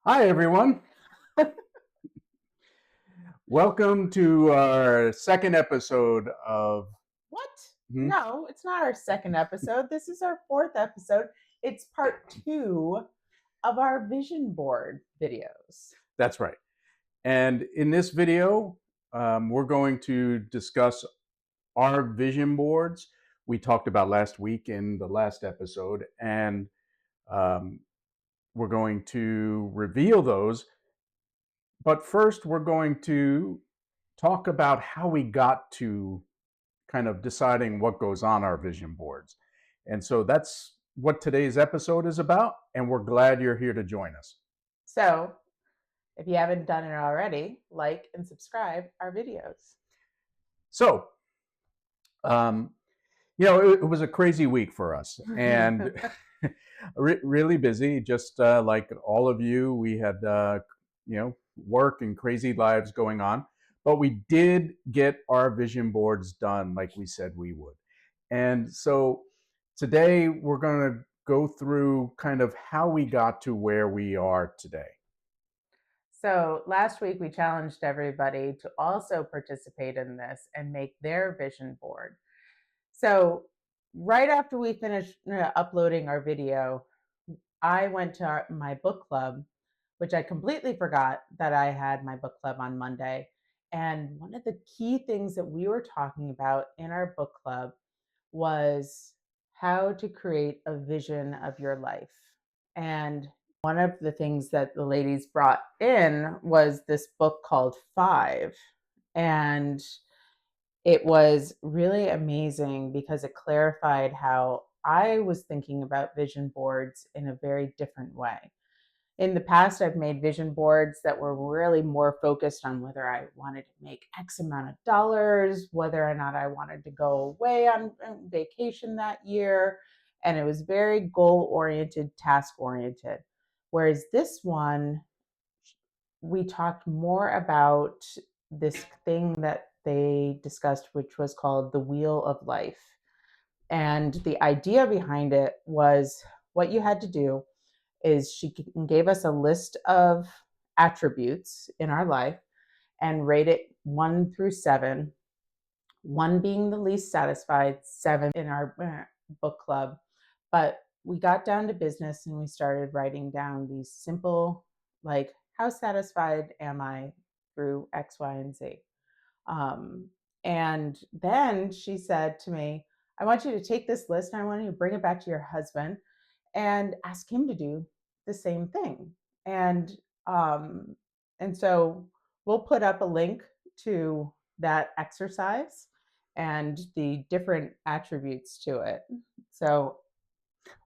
Hi, everyone. Welcome to our second episode of. What? Hmm? No, it's not our second episode. This is our fourth episode. It's part two of our vision board videos. That's right. And in this video, we're going to discuss our vision boards we talked about last week in the last episode. And um, we're going to reveal those. But first, we're going to talk about how we got to kind of deciding what goes on our vision boards. And so that's what today's episode is about. And we're glad you're here to join us. So, if you haven't done it already, like and subscribe our videos. So, um, it was a crazy week for us and really busy, just like all of you. We had, work and crazy lives going on, but we did get our vision boards done like we said we would. And so today we're going to go through kind of how we got to where we are today. So, last week we challenged everybody to also participate in this and make their vision board. So, right after we finished uploading our video, I went to my book club, which I completely forgot that I had my book club on Monday. And one of the key things that we were talking about in our book club was how to create a vision of your life. And one of the things that the ladies brought in was this book called Five. And it was really amazing because it clarified how I was thinking about vision boards in a very different way. In the past, I've made vision boards that were really more focused on whether I wanted to make X amount of dollars, whether or not I wanted to go away on vacation that year. And it was very goal oriented, task oriented. Whereas this one, we talked more about this thing that they discussed, which was called the Wheel of Life. And the idea behind it was what you had to do is she gave us a list of attributes in our life and rate it 1 through 7, one being the least satisfied, seven in our book club. But we got down to business and we started writing down these simple, like, how satisfied am I through X, Y, and Z? Um, and then she said to me, I want you to take this list and I want you to bring it back to your husband and ask him to do the same thing. And um, and so we'll put up a link to that exercise and the different attributes to it. So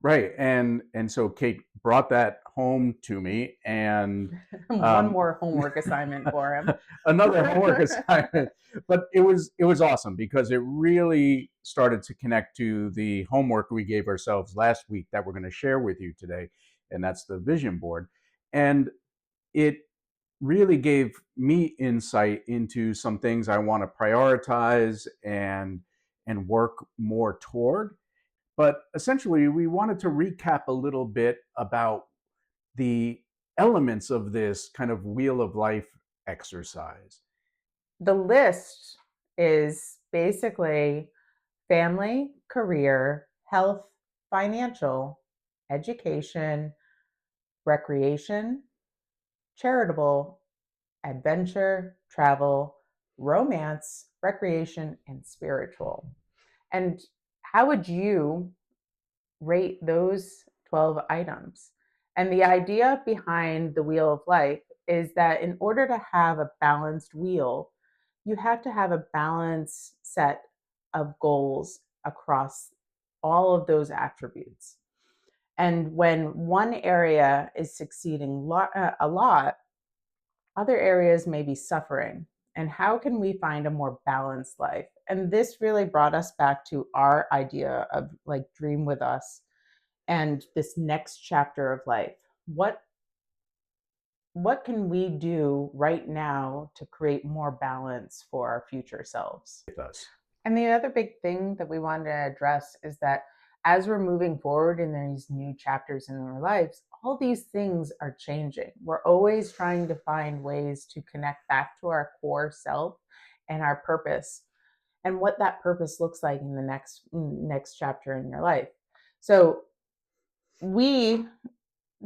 Right. And so Kate brought that home to me, and one um, more homework assignment for him. another homework assignment. But it was awesome because it really started to connect to the homework we gave ourselves last week that we're going to share with you today, and that's the vision board. And it really gave me insight into some things I want to prioritize and work more toward. But essentially, we wanted to recap a little bit about the elements of this kind of wheel of life exercise. The list is basically family, career, health, financial, education, recreation, charitable, adventure, travel, romance, recreation, and spiritual. And how would you rate those 12 items? And the idea behind the wheel of life is that in order to have a balanced wheel, you have to have a balanced set of goals across all of those attributes. And when one area is succeeding a lot, other areas may be suffering. And how can we find a more balanced life? And this really brought us back to our idea of like dream with us and this next chapter of life. What can we do right now to create more balance for our future selves? With us. And the other big thing that we wanted to address is that as we're moving forward in these new chapters in our lives, all these things are changing. We're always trying to find ways to connect back to our core self and our purpose and what that purpose looks like in the next chapter in your life. So we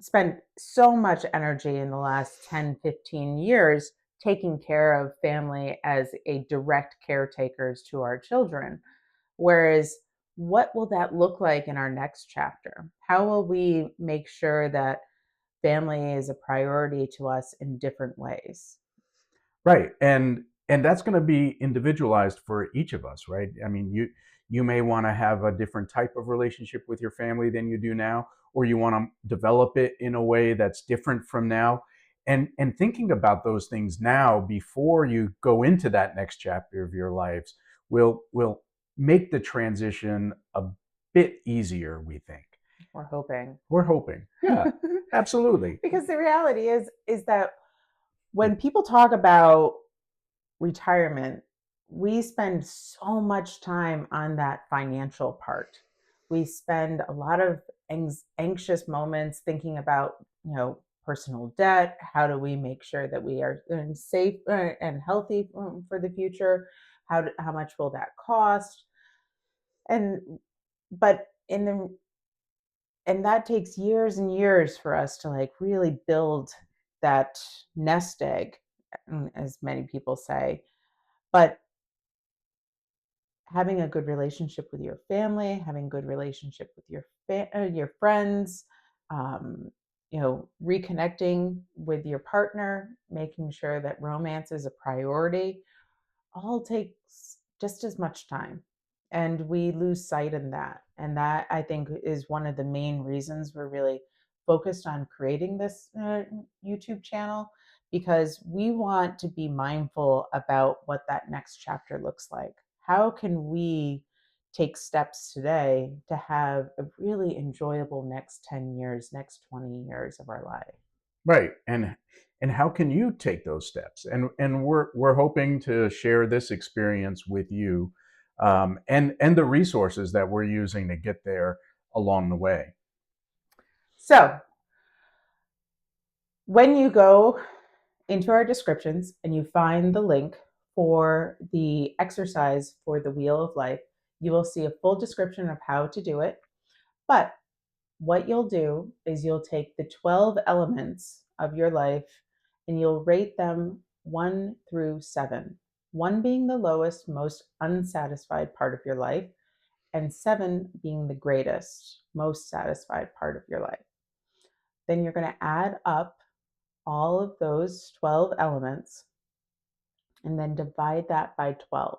spent so much energy in the last 10, 15 years taking care of family as a direct caretakers to our children. Whereas, what will that look like in our next chapter? How will we make sure that family is a priority to us in different ways? Right. And that's going to be individualized for each of us, right? I mean, you may want to have a different type of relationship with your family than you do now, or you want to develop it in a way that's different from now. And thinking about those things now before you go into that next chapter of your lives will make the transition a bit easier, we think. We're hoping. We're hoping. Yeah, absolutely. Because the reality is that when people talk about retirement, we spend so much time on that financial part. We spend a lot of anxious moments thinking about, personal debt. How do we make sure that we are safe and healthy for the future? How much will that cost? And but in the and that takes years and years for us to like really build that nest egg, as many people say. But having a good relationship with your family, having good relationship with your friends, um, reconnecting with your partner, making sure that romance is a priority, all takes just as much time. And we lose sight in that. And that I think is one of the main reasons we're really focused on creating this YouTube channel, because we want to be mindful about what that next chapter looks like. How can we take steps today to have a really enjoyable next 10 years, next 20 years of our life? Right. And how can you take those steps? And we're hoping to share this experience with you, and the resources that we're using to get there along the way. So, when you go into our descriptions and you find the link for the exercise for the Wheel of Life, you will see a full description of how to do it. But what you'll do is you'll take the 12 elements of your life and you'll rate them 1 through 7. 1 being the lowest, most unsatisfied part of your life, and 7 being the greatest, most satisfied part of your life. Then you're going to add up all of those 12 elements and then divide that by 12.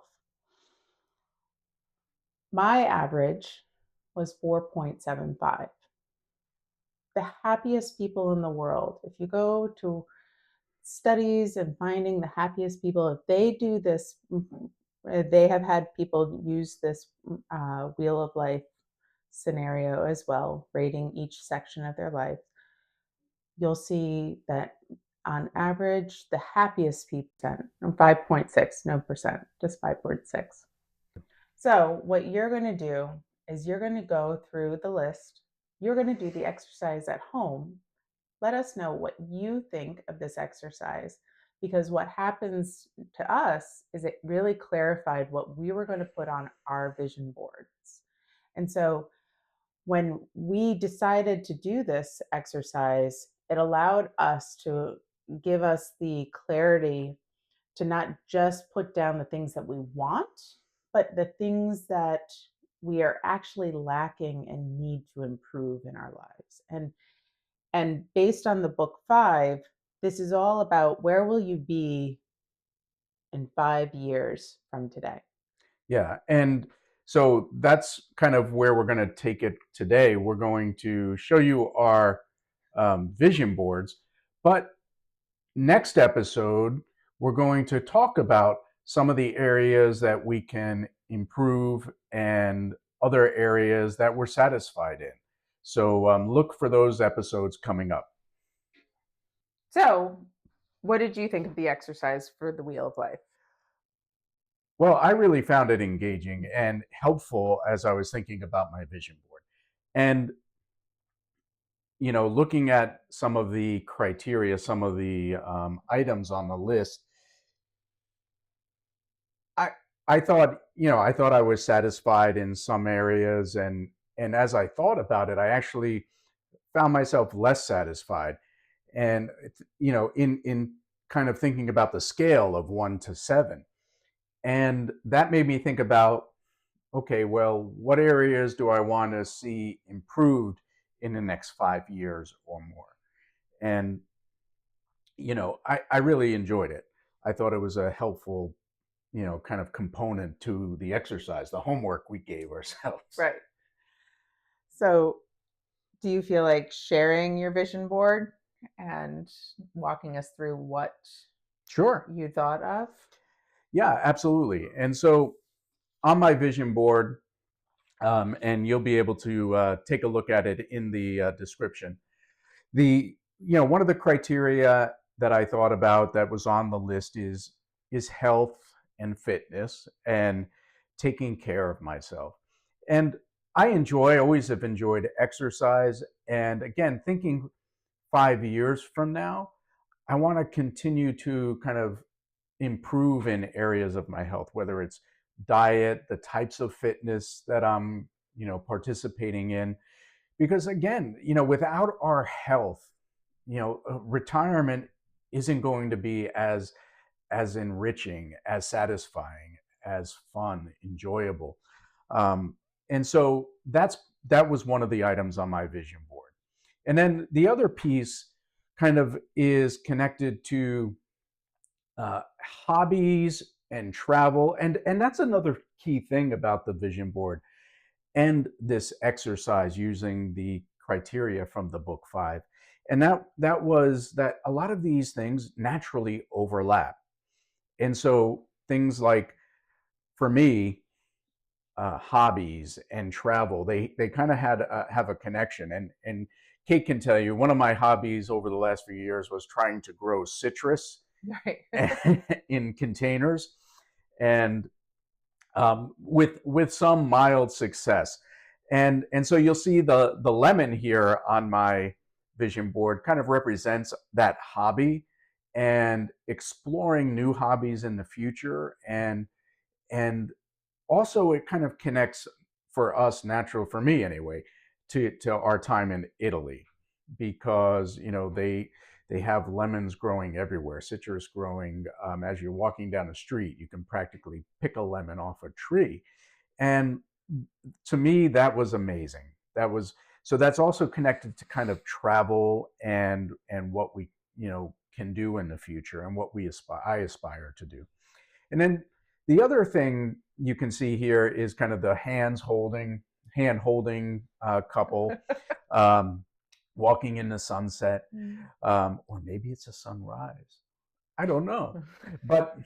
My average was 4.75. The happiest people in the world, if you go to studies and finding the happiest people, if they do this, they have had people use this Wheel of Life scenario as well, rating each section of their life. You'll see that on average, the happiest people, 5.6, no percent, just 5.6. So, what you're going to do is you're going to go through the list. You're going to do the exercise at home. Let us know what you think of this exercise, because what happens to us is it really clarified what we were going to put on our vision boards. And so, when we decided to do this exercise, it allowed us to give us the clarity to not just put down the things that we want, but the things that we are actually lacking and need to improve in our lives. And based on the book 5, this is all about where will you be in 5 years from today. Yeah. And so that's kind of where we're going to take it today. We're going to show you our vision boards, but next episode, we're going to talk about some of the areas that we can improve and other areas that we're satisfied in. So look for those episodes coming up. So, what did you think of the exercise for the Wheel of Life? Well, I really found it engaging and helpful as I was thinking about my vision board. And looking at some of the criteria, some of the items on the list, I I thought I was satisfied in some areas, and as I thought about it, I actually found myself less satisfied. And in kind of thinking about the scale of 1 to 7, and that made me think about, okay, well, what areas do I want to see improved in the next 5 years or more? And I really enjoyed it. I thought it was a helpful, kind of component to the exercise, the homework we gave ourselves. Right. So, do you feel like sharing your vision board and walking us through what Sure. you thought of? Yeah, absolutely. And so on my vision board, and you'll be able to take a look at it in the description. One of the criteria that I thought about that was on the list is health and fitness and taking care of myself. And always have enjoyed exercise. And again, thinking 5 years from now, I want to continue to kind of improve in areas of my health, whether it's diet, the types of fitness that I'm, participating in. Because again, without our health, retirement isn't going to be as enriching, as satisfying, as fun, enjoyable. And so that was one of the items on my vision board. And then the other piece kind of is connected to hobbies and travel, and that's another key thing about the vision board and this exercise using the criteria from the book 5. And that was that a lot of these things naturally overlap. And so things like, for me, hobbies and travel, they kind of have a connection. And Kate can tell you, one of my hobbies over the last few years was trying to grow citrus Right. in containers, and with some mild success. And so you'll see the lemon here on my vision board kind of represents that hobby and exploring new hobbies in the future. And also it kind of connects, for us, natural, for me anyway, to our time in Italy, because they have lemons growing everywhere, citrus growing, as you're walking down the street, you can practically pick a lemon off a tree. And to me, that was amazing. That's also connected to kind of travel and what we can do in the future, and what I aspire to do. And then the other thing you can see here is kind of the hand holding couple, um, walking in the sunset, or maybe it's a sunrise. I don't know, but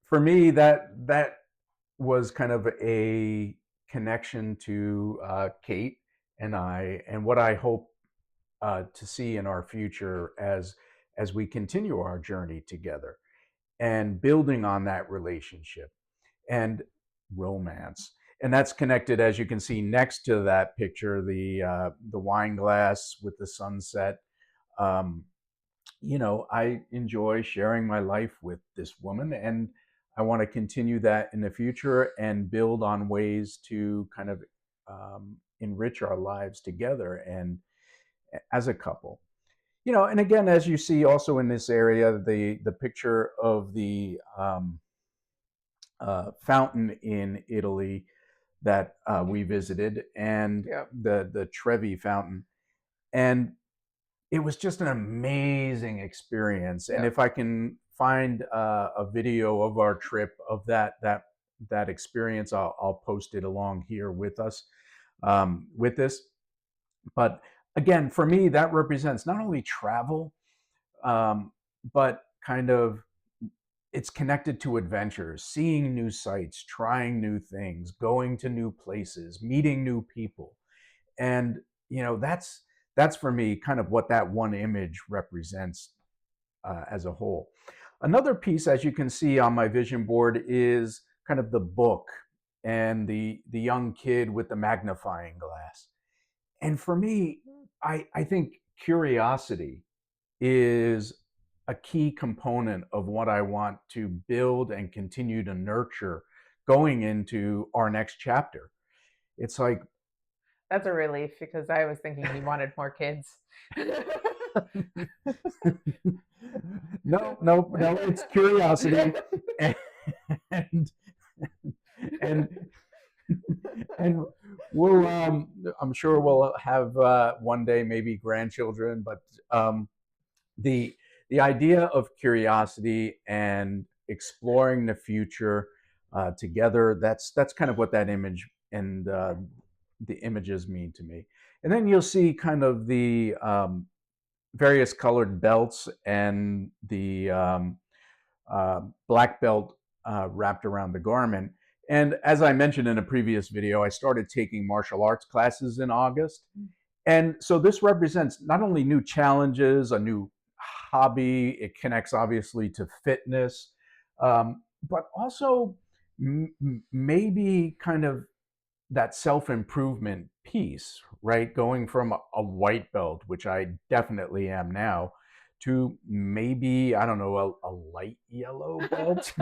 for me, that was kind of a connection to Kate and I, and what I hope to see in our future as we continue our journey together and building on that relationship and romance. And that's connected, as you can see next to that picture, the wine glass with the sunset. Um, I enjoy sharing my life with this woman, and I want to continue that in the future and build on ways to kind of enrich our lives together and as a couple. And again, as you see also in this area, the picture of the fountain in Italy that we visited, and Yeah. the Trevi fountain, and it was just an amazing experience. And Yeah. if I can find a video of our trip, of that experience, I'll post it along here with us, with this. But again, for me, that represents not only travel, um, but kind of, it's connected to adventures, seeing new sights, trying new things, going to new places, meeting new people. And that's for me kind of what that one image represents as a whole. Another piece, as you can see on my vision board, is kind of the book and the young kid with the magnifying glass. And for me, I think curiosity is a key component of what I want to build and continue to nurture going into our next chapter. It's like, That's a relief because I was thinking he wanted more kids. no, no, no, it's curiosity. And, and, and, and we'll, I'm sure we'll have one day maybe grandchildren, but the the idea of curiosity and exploring the future together, that's kind of what that image and the images mean to me. And then you'll see kind of the various colored belts and the black belt wrapped around the garment. And as I mentioned in a previous video, I started taking martial arts classes in August. And so this represents not only new challenges, a new hobby, it connects obviously to fitness, but also maybe kind of that self improvement piece, right? Going from a white belt, which I definitely am now, to maybe, I don't know, a light yellow belt,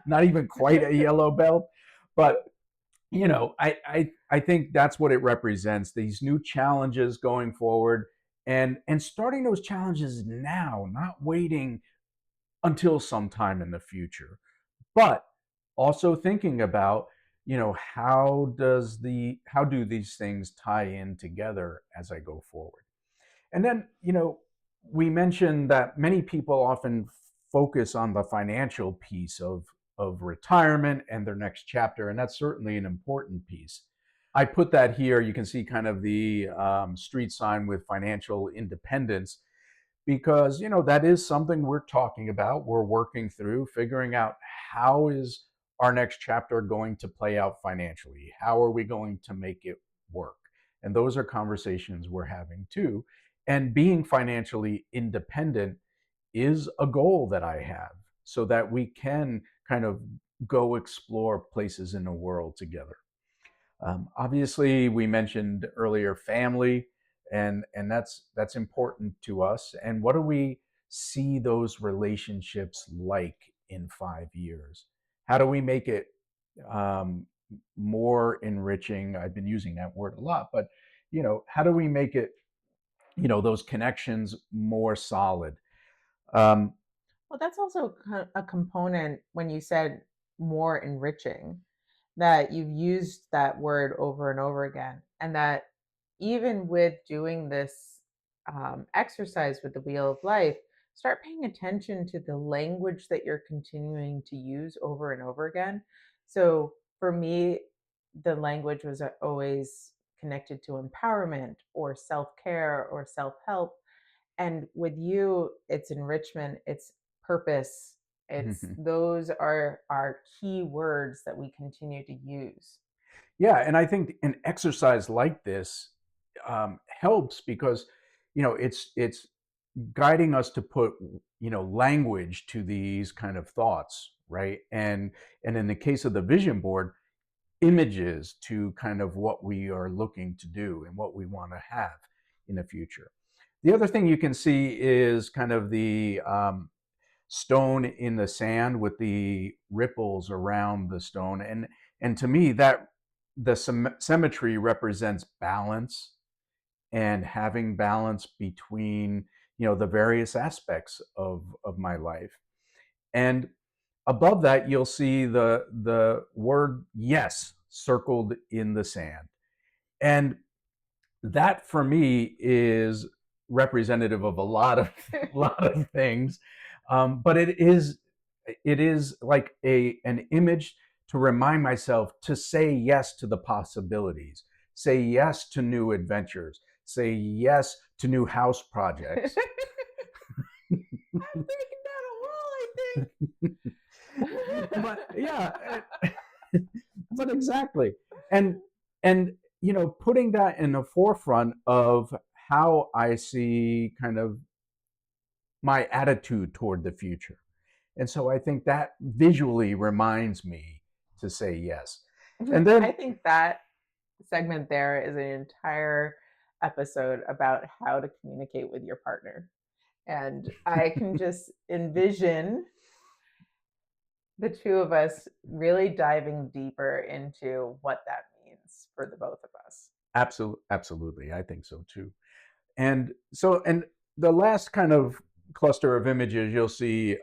not even quite a yellow belt. But I think that's what it represents, these new challenges going forward, and starting those challenges now, not waiting until sometime in the future, but also thinking about, how do these things tie in together as I go forward. And then, we mentioned that many people often focus on the financial piece of retirement and their next chapter, and that's certainly an important piece. I put that here. You can see kind of the street sign with financial independence, because that is something we're talking about, we're working through, figuring out how is our next chapter going to play out financially, how are we going to make it work. And those are conversations we're having too. And being financially independent is a goal that I have, so that we can kind of go explore places in the world together. Obviously, we mentioned earlier family, and that's important to us. And what do we see those relationships like in 5 years? How do we make it um, more enriching? I've been using that word a lot, but how do we make it, those connections more solid? Um, Well, that's also a component when you said more enriching, that you've used that word over and over again. And that even with doing this exercise with the wheel of life, start paying attention to the language that you're continuing to use over and over again. So for me, the language was always connected to empowerment or self care or self help. And with you, it's enrichment, it's purpose. It's those are our key words that we continue to use. Yeah, and I think an exercise like this helps because it's guiding us to put language to these kind of thoughts, right? And in the case of the vision board, images to kind of what we are looking to do and what we want to have in the future. The other thing you can see is kind of the stone in the sand with the ripples around the stone, and to me that the symmetry represents balance, and having balance between the various aspects of my life. And above that you'll see the word yes circled in the sand, and that for me is representative of a lot of a lot of things, but it is like an image to remind myself to say yes to the possibilities, say yes to new adventures, say yes to new house projects. I'm breaking down a wall, I But think. yeah, but exactly. And putting that in the forefront of how I see kind of my attitude toward the future. And so I think that visually reminds me to say yes. And I then think that segment there is an entire episode about how to communicate with your partner. And I can just envision the two of us really diving deeper into what that means for the both of us. Absolutely, I think so too. And the last kind of cluster of images, you'll see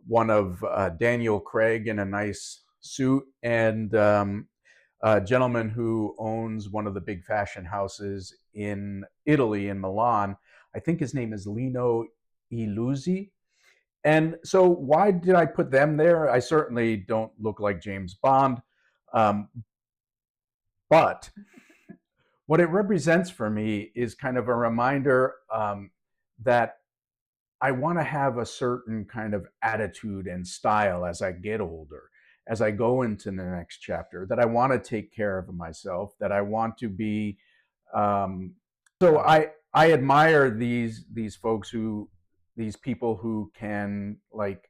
one of Daniel Craig in a nice suit, and a gentleman who owns one of the big fashion houses in Italy, in Milan. I think his name is Lino Iluzzi. And so, why did I put them there? I certainly don't look like James Bond, um, but what it represents for me is kind of a reminder that I want to have a certain kind of attitude and style as I get older, as I go into the next chapter, that I want to take care of myself, that I want to be. Um, so I admire these folks who these people who can like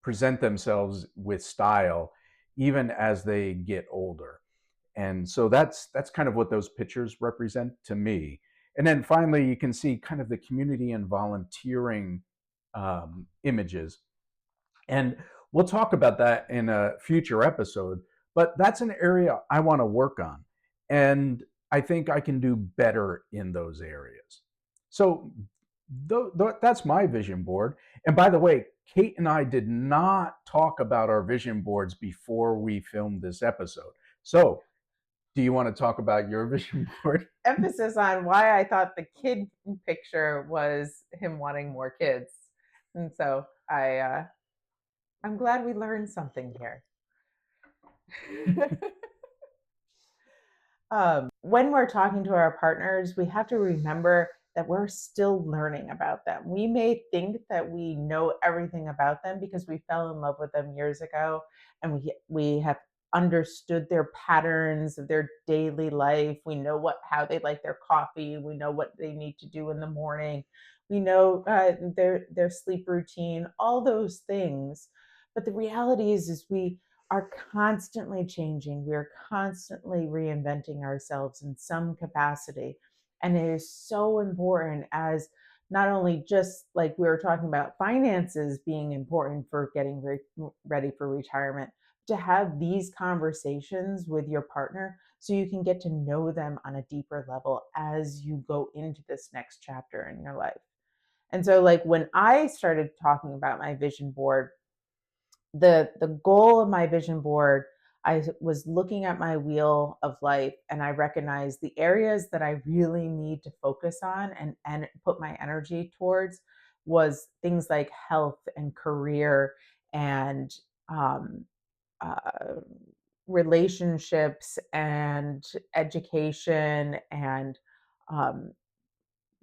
present themselves with style even as they get older. And so that's kind of what those pictures represent to me. And then finally, you can see kind of the community and volunteering images. And we'll talk about that in a future episode. But that's an area I want to work on. And I think I can do better in those areas. So that's my vision board. And by the way, Kate and I did not talk about our vision boards before we filmed this episode. So do you want to talk about your vision board? Emphasis on why I thought the kid picture was him wanting more kids. And so I'm glad we learned something here. When we're talking to our partners, we have to remember that we're still learning about them. We may think that we know everything about them because we fell in love with them years ago and we have understood their patterns of their daily life. We know how they like their coffee. We know what they need to do in the morning. We know their sleep routine, all those things. But the reality is we are constantly changing. We are constantly reinventing ourselves in some capacity. And it is so important as not only just like we were talking about finances being important for getting ready for retirement, to have these conversations with your partner so you can get to know them on a deeper level as you go into this next chapter in your life. And so, like, when I started talking about my vision board, the goal of my vision board, I was looking at my wheel of life and I recognized the areas that I really need to focus on and put my energy towards was things like health and career and um, uh, relationships and education and um,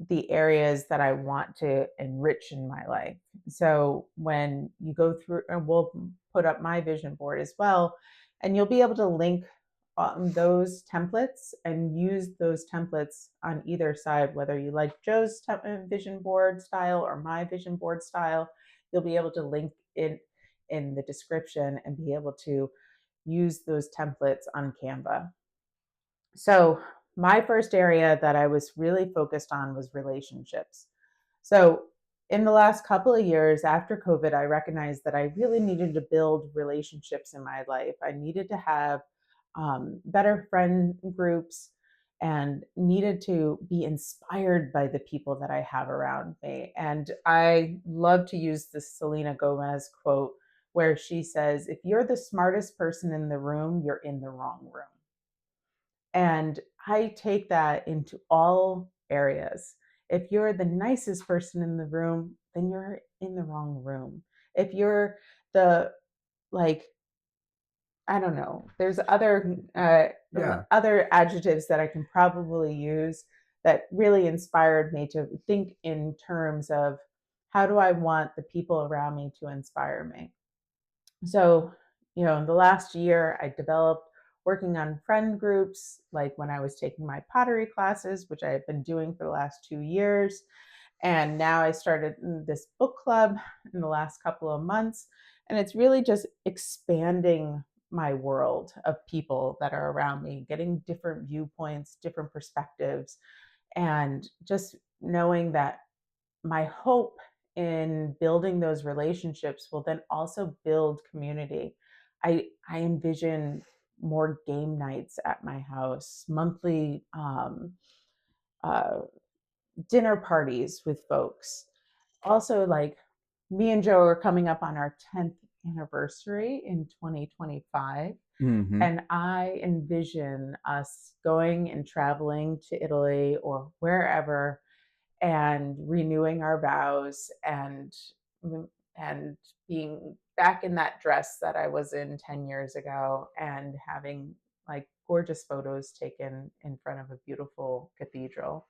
the areas that I want to enrich in my life. So when you go through, and we'll put up my vision board as well, and you'll be able to link those templates and use those templates on either side, whether you like Joe's vision board style or my vision board style. You'll be able to link it in the description and be able to use those templates on Canva. So, my first area that I was really focused on was relationships. So, in the last couple of years after COVID, I recognized that I really needed to build relationships in my life. I needed to have better friend groups and needed to be inspired by the people that I have around me. And I love to use the Selena Gomez quote where she says, "If you're the smartest person in the room, you're in the wrong room." And I take that into all areas. If you're the nicest person in the room, then you're in the wrong room. If you're the like, I don't know, there's Yeah. other adjectives that I can probably use that really inspired me to think in terms of how do I want the people around me to inspire me. So, in the last year, I developed working on friend groups, like when I was taking my pottery classes, which I have been doing for the last 2 years. And now I started this book club in the last couple of months. And it's really just expanding my world of people that are around me, getting different viewpoints, different perspectives, And just knowing that my hope in building those relationships will then also build community. I envision more game nights at my house, monthly uh, dinner parties with folks. Also, like me and Joe are coming up on our 10th anniversary in 2025. Hmm. And I envision us going and traveling to Italy or wherever and renewing our vows and being back in that dress that I was in 10 years ago and having like gorgeous photos taken in front of a beautiful cathedral.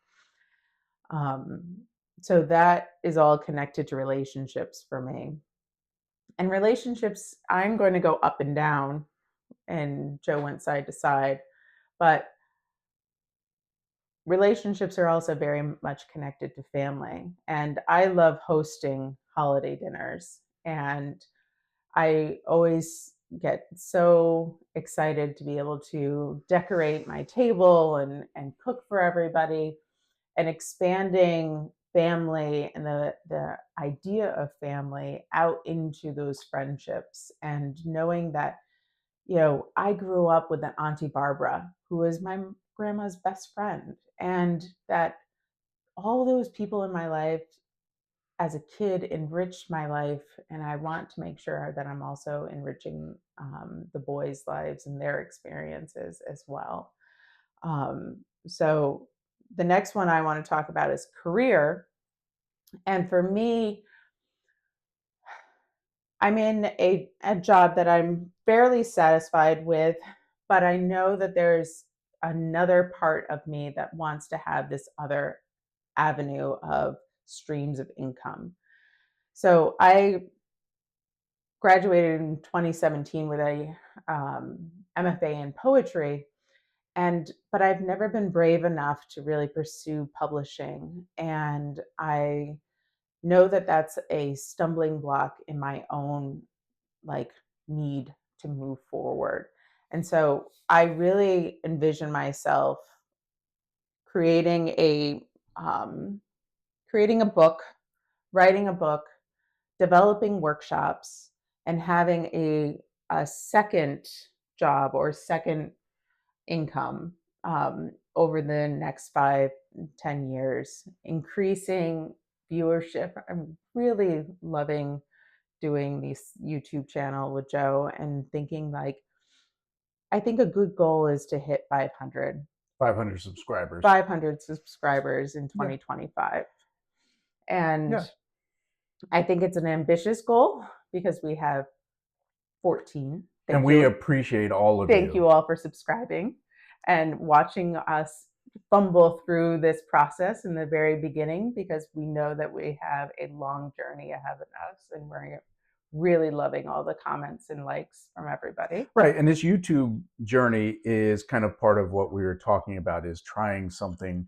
Um, so that is all connected to relationships for me. And relationships, I'm going to go up and down, and Joe went side to side, but relationships are also very much connected to family. And I love hosting holiday dinners. And I always get so excited to be able to decorate my table and cook for everybody and expanding family and the idea of family out into those friendships and knowing that I grew up with an Auntie Barbara who was my grandma's best friend, and that all those people in my life as a kid enriched my life. And I want to make sure that I'm also enriching the boys' lives and their experiences as well. So the next one I want to talk about is career. And for me, I'm in a job that I'm fairly satisfied with, but I know that there's another part of me that wants to have this other avenue of streams of income. So I graduated in 2017 with a MFA in poetry, but I've never been brave enough to really pursue publishing, and I know that that's a stumbling block in my own like need to move forward. And so I really envision myself creating a um, creating a book, writing a book, developing workshops, and having a second job or second income over the next 5-10 years, increasing viewership. I'm really loving doing this YouTube channel with Joe and thinking like I think a good goal is to hit 500 subscribers. 500 subscribers in Yeah. 2025. And Yeah. I think it's an ambitious goal because we have 14. And Thank we you. appreciate all of Thank you. you all for subscribing and watching us fumble through this process in the very beginning because we know that we have a long journey ahead of us and we're really loving all the comments and likes from everybody. Right. And this YouTube journey is kind of part of what we were talking about is trying something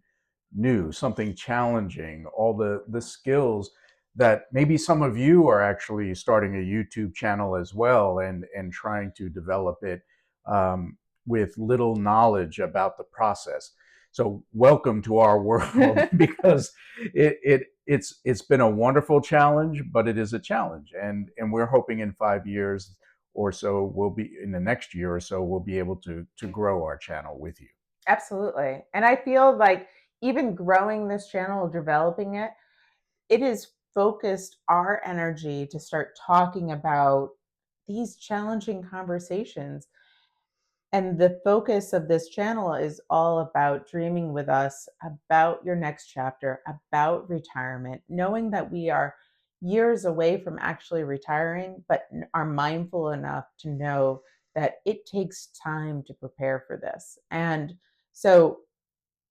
new, something challenging, all the skills that maybe some of you are actually starting a YouTube channel as well and trying to develop it um, with little knowledge about the process. So welcome to our world because it's been a wonderful challenge, but it is a challenge, and we're hoping in 5 years or so we'll be in the next year or so we'll be able to grow our channel with you. Absolutely. And I feel like even growing this channel, developing it, it is focused our energy to start talking about these challenging conversations. And the focus of this channel is all about dreaming with us about your next chapter, about retirement, knowing that we are years away from actually retiring, but are mindful enough to know that it takes time to prepare for this. And so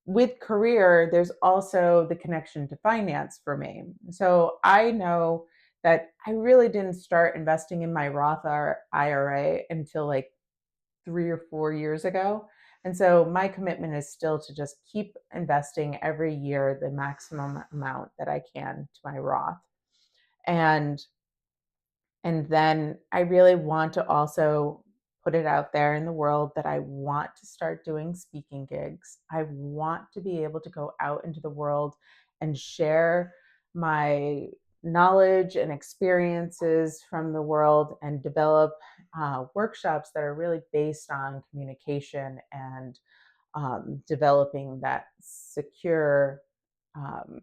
with career, there's also the connection to finance for me. So I know that I really didn't start investing in my Roth IRA until like 3 or 4 years ago. And so my commitment is still to just keep investing every year the maximum amount that I can to my Roth. And and then I really want to also put it out there in the world that I want to start doing speaking gigs. I want to be able to go out into the world and share my knowledge and experiences from the world and develop workshops that are really based on communication and developing that secure um,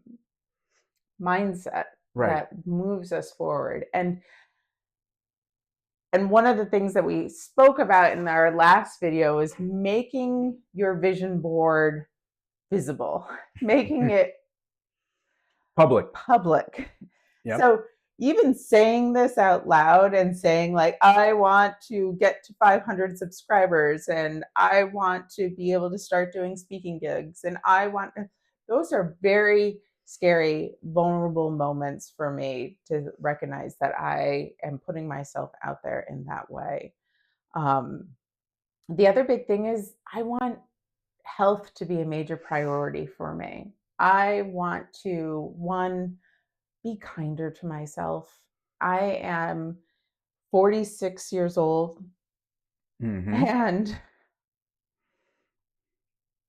mindset Right. that moves us forward. And one of the things that we spoke about in our last video is making your vision board visible, making it Public. public. Yep. So even saying this out loud and saying, like, I want to get to 500 subscribers and I want to be able to start doing speaking gigs and I want, those are very scary, vulnerable moments for me to recognize that I am putting myself out there in that way. Um, the other big thing is I want health to be a major priority for me. I want to, one, be kinder to myself. I am 46 years old, Hmm. and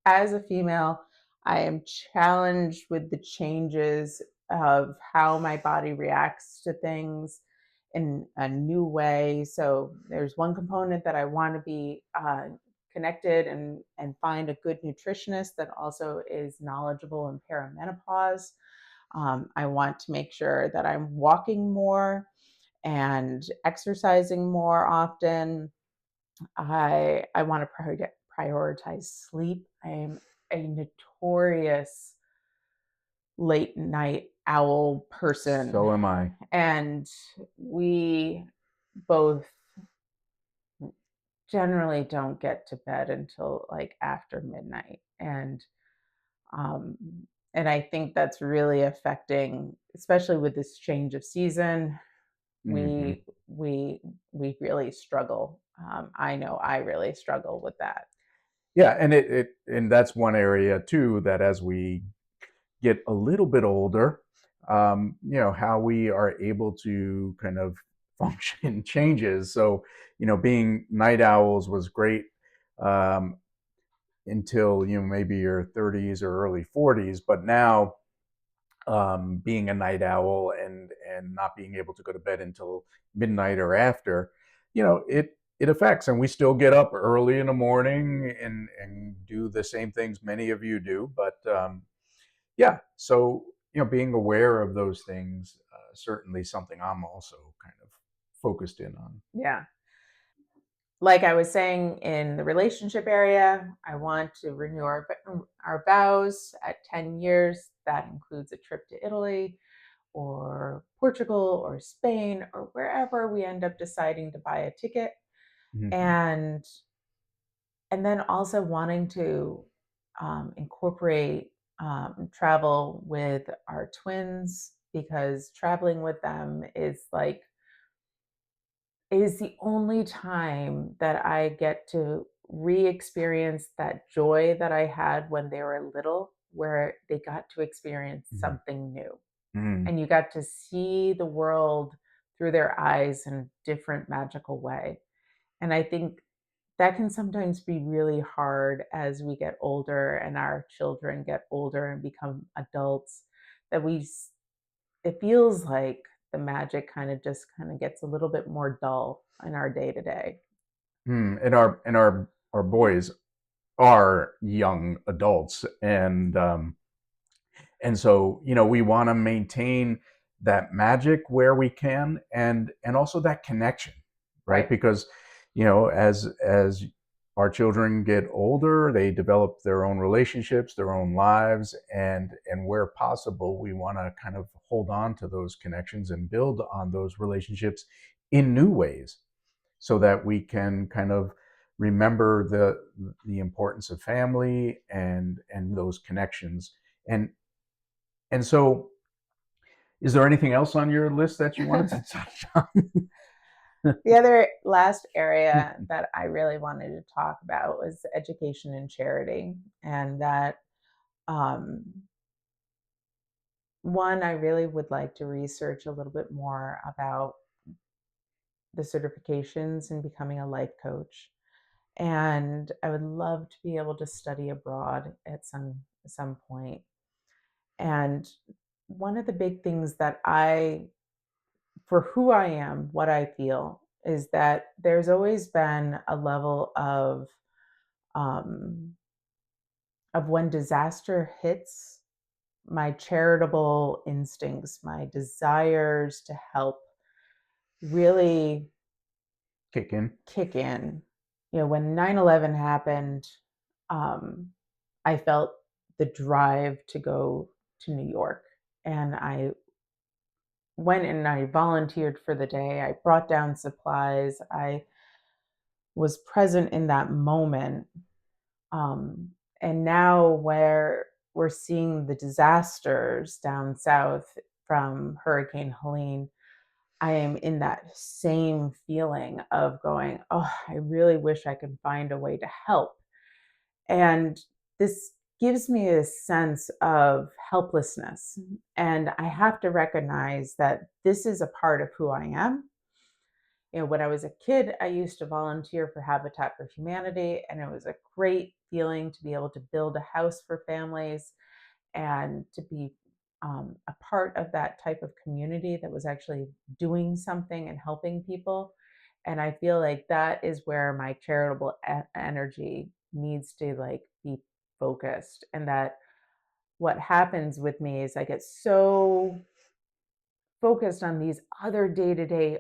as a female, I am challenged with the changes of how my body reacts to things in a new way. So there's one component that I want to be connected and find a good nutritionist that also is knowledgeable in perimenopause. I want to make sure that I'm walking more and exercising more often. I want to prioritize sleep. I'm a notorious late night owl person, So am I. and we both generally don't get to bed until like after midnight, um, and I think that's really affecting, especially with this change of season. Hmm. We really struggle. I know I really struggle with that. Yeah, and and that's one area too that as we get a little bit older, how we are able to kind of function changes. So, being night owls was great um, until maybe your 30s or early 40s, but now being a night owl and not being able to go to bed until midnight or after, it affects. And we still get up early in the morning and do the same things many of you do, but yeah. So, being aware of those things, certainly something I'm also kind of focused in on. Yeah. Like I was saying in the relationship area, I want to renew our vows at 10 years. That includes a trip to Italy or Portugal or Spain or wherever we end up deciding to buy a ticket. Hmm. And and then also wanting to incorporate travel with our twins, because traveling with them is like, is the only time that I get to re-experience that joy that I had when they were little, where they got to experience something new Hmm. and you got to see the world through their eyes in a different magical way. And I think that can sometimes be really hard as we get older and our children get older and become adults, that it feels like the magic kind of gets a little bit more dull in our day to day. And our boys are young adults, and so we want to maintain that magic where we can, and also that connection, right? Right. Because as our children get older, they develop their own relationships, their own lives, and where possible we want to kind of hold on to those connections and build on those relationships in new ways, so that we can kind of remember the importance of family and those connections. And so, is there anything else on your list that you wanted to touch on? The other last area that I really wanted to talk about was education and charity. And that, um, one, I really would like to research a little bit more about the certifications and becoming a life coach. And I would love to be able to study abroad at some point. And one of the big things that for who I am, what I feel, is that there's always been a level um, of when disaster hits, my charitable instincts, my desires to help really Kick in. kick in. When 9/11 happened, um, I felt the drive to go to New York. And I went and I volunteered for the day. I brought down supplies. I was present in that moment. Um, and now, where we're seeing the disasters down south from Hurricane Helene, I am in that same feeling of going, oh, I really wish I could find a way to help. And this gives me a sense of helplessness. And I have to recognize that this is a part of who I am. When I was a kid, I used to volunteer for Habitat for Humanity, and it was a great feeling to be able to build a house for families and to be a part of that type of community that was actually doing something and helping people. And I feel like that is where my charitable energy needs to like be focused. And that what happens with me is I get so focused on these other day-to-day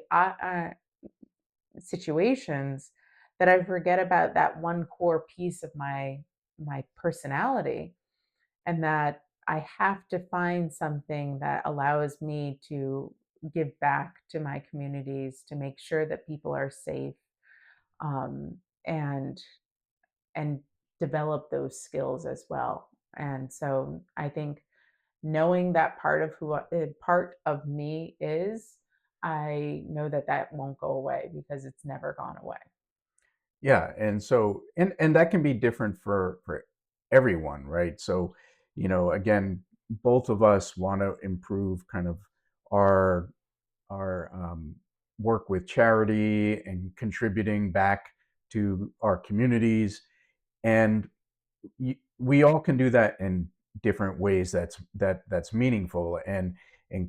situations that I forget about that one core piece of my personality, and that I have to find something that allows me to give back to my communities to make sure that people are safe, um, and and develop those skills as well. And so I think knowing that part of me is, I know that that won't go away because it's never gone away. Yeah, and so and that can be different for everyone, right? So, again, both of us want to improve kind of our our work with charity and contributing back to our communities, and we all can do that in different ways that's meaningful. And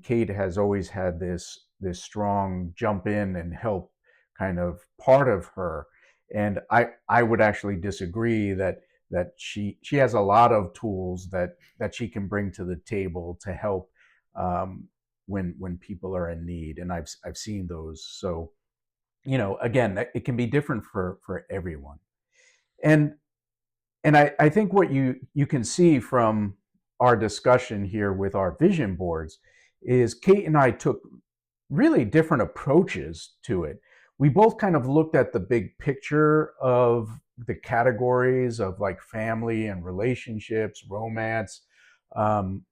Kate has always had this strong jump in and help kind of part of her. And I would actually disagree that she has a lot of tools that she can bring to the table to help, when people are in need, and I've seen those. So, again, it can be different for everyone. And and I think what you can see from our discussion here with our vision boards is Kate and I took really different approaches to it. We both kind of looked at the big picture of the categories of like family and relationships, romance. Um,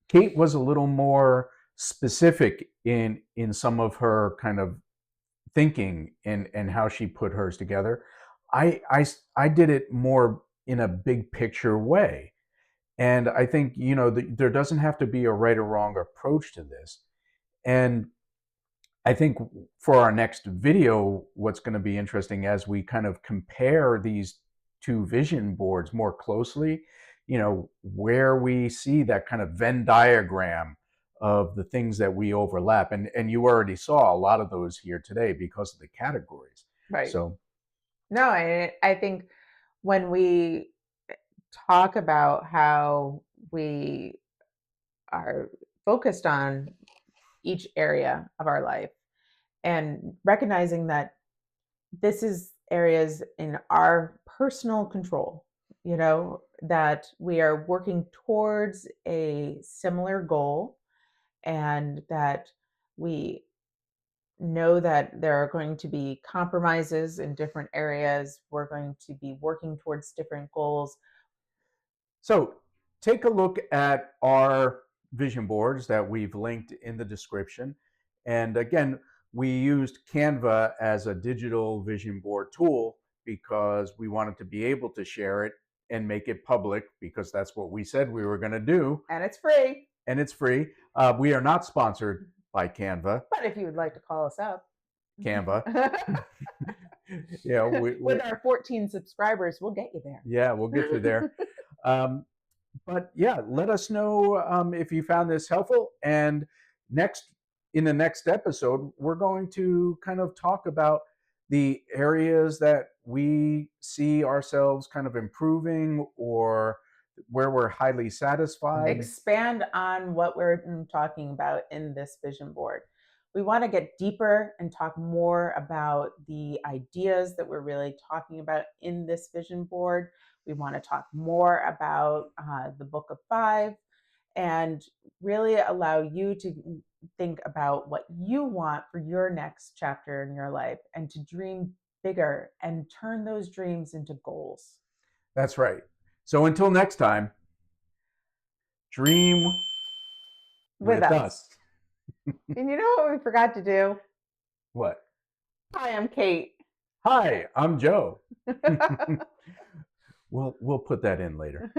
Kate was a little more specific in some of her kind of thinking and how she put hers together. I did it more in a big picture way. And I think, there doesn't have to be a right or wrong approach to this. And I think for our next video, what's going to be interesting as we kind of compare these two vision boards more closely, where we see that kind of Venn diagram of the things that we overlap. And you already saw a lot of those here today because of the categories. Right. So, No, I think when we talk about how we are focused on each area of our life and recognizing that this is areas in our personal control, that we are working towards a similar goal, and that we know that there are going to be compromises in different areas. We're going to be working towards different goals. So take a look at our vision boards that we've linked in the description. And again, we used Canva as a digital vision board tool because we wanted to be able to share it and make it public because that's what we said we were going to do. And it's free. And it's free. We are not sponsored by Canva. But if you would like to call us up. Canva. Yeah, With our 14 subscribers, we'll get you there. yeah, we'll get you there. Um, but yeah, let us know if you found this helpful. And next, in the next episode, we're going to kind of talk about the areas that we see ourselves kind of improving or where we're highly satisfied. Expand on what we're talking about in this vision board. We want to get deeper and talk more about the ideas that we're really talking about in this vision board. We want to talk more about the book of five and really allow you to think about what you want for your next chapter in your life and to dream bigger and turn those dreams into goals. That's right. So until next time, dream With with us. us. And you know what we forgot to do? What? Hi, I'm Kate. Hi, I'm Joe. We'll put that in later.